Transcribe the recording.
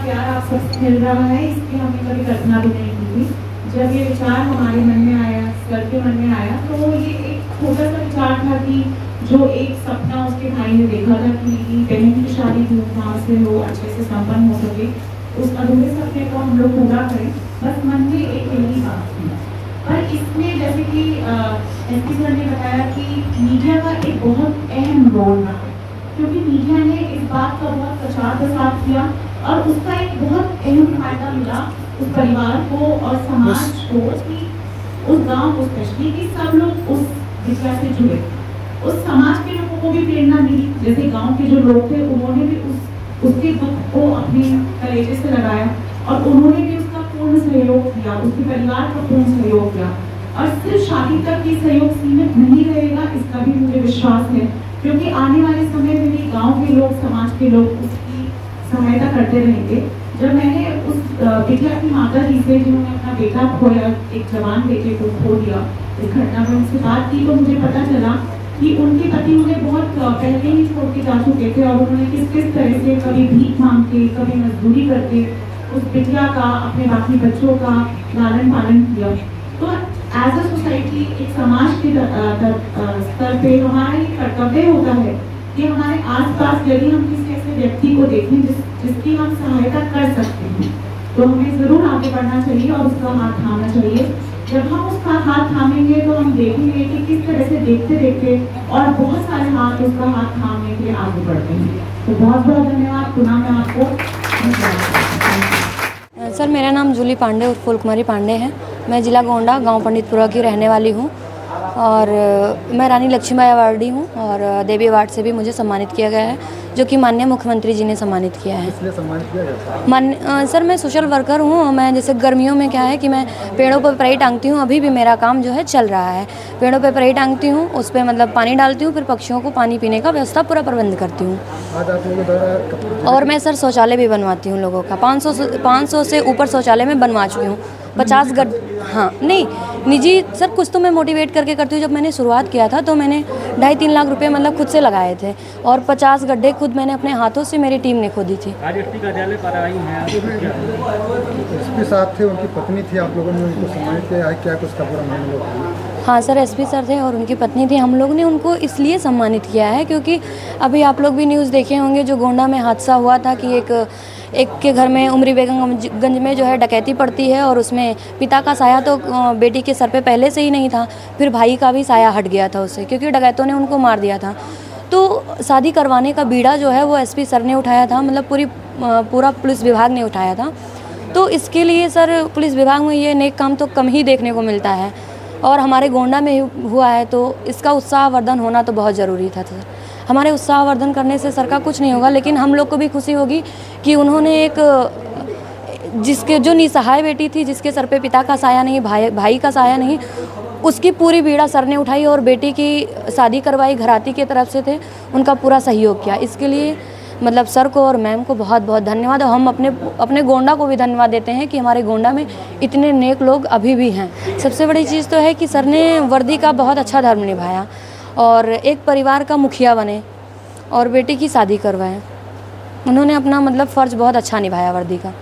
प्यार आप सबसे मिल रहा है, इसकी हमने कभी कल्पना भी नहीं की थी। जब ये विचार हमारे मन में आया, सर के मन में आया, तो ये एक छोटा सा विचार था कि जो एक सपना उसके भाई ने देखा था कि बहन की शादी धूमधाम से हो, अच्छे से संपन्न हो सके, उस अधूरे सपने को हम लोग पूरा करें, बस मन में एक यही बात थी। पर इसमें जैसे कि एसपी सर ने बताया कि मीडिया का एक बहुत अहम रोल रहा, क्योंकि मीडिया ने इस बात का बहुत प्रचार प्रसार किया और उसका एक बहुत अहम फायदा मिला उस परिवार को और समाज को, कि उस गांव को स्पेशली कि सब लोग उस विषय से जुड़े, उस समाज के लोगों को भी प्रेरणा मिली। जैसे गांव के जो लोग थे उन्होंने भी उसके दुख को अपने कलेजे से लगाया और उन्होंने भी उसका पूर्ण सहयोग किया, उसके परिवार का पूर्ण सहयोग किया। और सिर्फ शादी तक की सहयोग सीमित नहीं रहेगा, इसका भी मुझे विश्वास है, क्योंकि आने वाले समय में भी गांव के लोग, समाज के लोग उसकी सहायता करते रहेंगे। जब मैंने उस बिटिया की माता जी से, जिन्होंने अपना बेटा खोया, एक जवान बेटे को खो दिया, इस घटना में उनसे बात की, तो मुझे पता चला कि उनके पति उन्हें बहुत पहले ही छोड़ के जा चुके थे और उन्होंने किस किस तरह से कभी भीख मांग के, कभी मजदूरी करके उस बिटिया का, अपने बाकी बच्चों का लालन पालन किया। तो एज अ सोसाइटी, एक समाज के स्तर पे हमारा ये कर्तव्य होता है कि हमारे आसपास यदि हम किसी ऐसे व्यक्ति को देखें जिसकी हम सहायता कर सकते हैं, तो हमें जरूर आगे बढ़ना चाहिए और उसका हाथ थामना चाहिए। जब हम उसका हाथ थामेंगे तो हम देखेंगे कि किस तरह से देखते देखते और बहुत सारे हाथ उसका हाथ थामने के लिए आगे बढ़ते हैं। तो बहुत बहुत धन्यवाद पुनः मैं आपको। सर, मेरा नाम जूली पांडे उर्फ फूल कुमारी पांडे है। मैं जिला गोंडा, गांव पंडितपुरा की रहने वाली हूं और मैं रानी लक्ष्मीबाई अवार्डी हूं और देवी अवार्ड से भी मुझे सम्मानित किया गया है, जो कि माननीय मुख्यमंत्री जी ने सम्मानित किया है। इसलिए सम्मानित किया गया था? सर, मैं सोशल वर्कर हूँ। मैं जैसे गर्मियों में क्या है कि मैं पेड़ों पर पराई टांगती हूँ, अभी भी मेरा काम जो है चल रहा है। पेड़ों पर पराई टांगती हूँ, उस पर मतलब पानी डालती हूँ, फिर पक्षियों को पानी पीने का व्यवस्था पूरा प्रबंध करती हूँ। आज आप लोगों द्वारा और मैं सर शौचालय भी बनवाती हूँ लोगों का। 500 से ऊपर शौचालय में बनवा चुकी हूँ। 50 गड हाँ नहीं निजी सर, कुछ तो मैं मोटिवेट करके करती हूँ। जब मैंने शुरुआत किया था तो मैंने 2.5-3 लाख रुपए मतलब खुद से लगाए थे और 50 गड्ढे खुद मैंने अपने हाथों से, मेरी टीम ने खोदी थी। आज एसपी कार्यालय पर आई हैं, एसपी साहब थे, उनकी पत्नी थी, आप लोगों ने उनको सम्मानित किया है, क्या कुछ का पूरा मामला? हाँ सर, एसपी सर थे और उनकी पत्नी थी। हम लोग ने उनको इसलिए सम्मानित किया है क्योंकि अभी आप लोग भी न्यूज़ देखे होंगे, जो गोंडा में हादसा हुआ था कि एक के घर में उमरी बेगमगंज में जो है डकैती पड़ती है और उसमें पिता का साया तो बेटी के सर पे पहले से ही नहीं था, फिर भाई का भी साया हट गया था उससे, क्योंकि डकैतों ने उनको मार दिया था। तो शादी करवाने का बीड़ा जो है वो एसपी सर ने उठाया था, मतलब पूरा पुलिस विभाग ने उठाया था। तो इसके लिए सर, पुलिस विभाग में ये नेक काम तो कम ही देखने को मिलता है और हमारे गोंडा में हुआ है, तो इसका उत्साहवर्धन होना तो बहुत ज़रूरी था सर। हमारे उत्साहवर्धन करने से सर का कुछ नहीं होगा, लेकिन हम लोग को भी खुशी होगी कि उन्होंने जिसके जो निसहाय बेटी थी, जिसके सर पे पिता का साया नहीं, भाई का साया नहीं, उसकी पूरी बीड़ा सर ने उठाई और बेटी की शादी करवाई। घराती की तरफ से थे, उनका पूरा सहयोग किया। इसके लिए मतलब सर को और मैम को बहुत बहुत धन्यवाद। और हम अपने गोंडा को भी धन्यवाद देते हैं कि हमारे गोंडा में इतने नेक लोग अभी भी हैं। सबसे बड़ी चीज़ तो है कि सर ने वर्दी का बहुत अच्छा धर्म निभाया और एक परिवार का मुखिया बने और बेटी की शादी करवाएं। उन्होंने अपना मतलब फ़र्ज़ बहुत अच्छा निभाया वर्दी का।